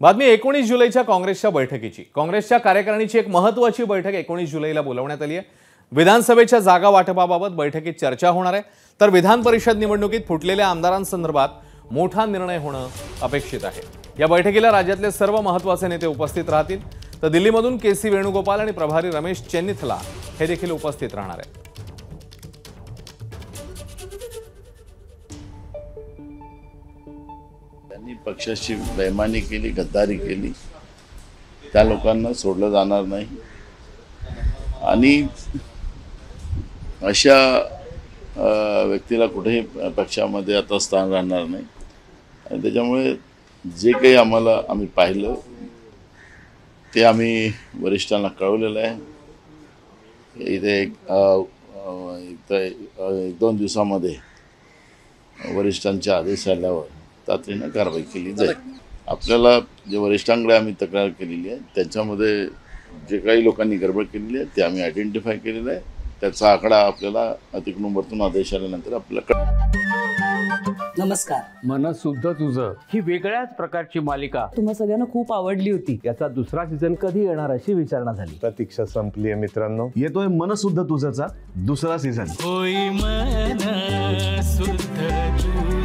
बातमी 19 जुलैच्या काँग्रेसच्या बैठकीची। काँग्रेसच्या कार्यकारिणीची एक महत्त्वाची बैठक 19 जुलैला बोलावण्यात आली आहे। विधानसभेच्या जागा वाटपाबाबत बैठकीत चर्चा होणार आहे, तर विधान परिषद निवडणुकीत फुटलेल्या आमदारांसंदर्भात मोठा निर्णय होणं अपेक्षित आहे। या बैठकीला राज्यातले सर्व महत्त्वाचे नेते उपस्थित राहतील, तर दिल्लीमधून केसी वेणुगोपाल आणि प्रभारी रमेश चेन्निथला हे देखील उपस्थित राहणार आहेत। त्यांनी पक्षाची बेईमानी केली, गद्दारी केली, त्या लोकांना सोडलं जाणार नाही आणि अशा व्यक्तीला कुठेही पक्षामध्ये आता स्थान राहणार नाही। आणि त्याच्यामुळे जे काही आम्ही पाहिलं ते आम्ही वरिष्ठांना कळवलेलं आहे। इथे एक दोन दिवसामध्ये वरिष्ठांचे आदेश आल्यावर तातडीनं कारवाई केली जाईल। आपल्याला जे वरिष्ठांकडे आम्ही तक्रार केलेली आहे त्याच्यामध्ये जे काही लोकांनी गडबड केलेली आहे ते आम्ही आयडेंटिफाय केलेलं आहे। त्याचा आकडा आपल्याला अतिक्रमणातून आदेश आल्यानंतर आपल्याला नमस्कार। मन सुद्धा तुझं ही वेगळ्याच प्रकारची मालिका तुम्हा सगळ्यांना खूप आवडली होती। याचा दुसरा सीझन कधी येणार अशी विचारणा झाली। प्रतीक्षा संपली आहे मित्रांनो, येतोय मन सुद्धा तुझाचा दुसरा सीझन। होई मन सुद्धा तुझं।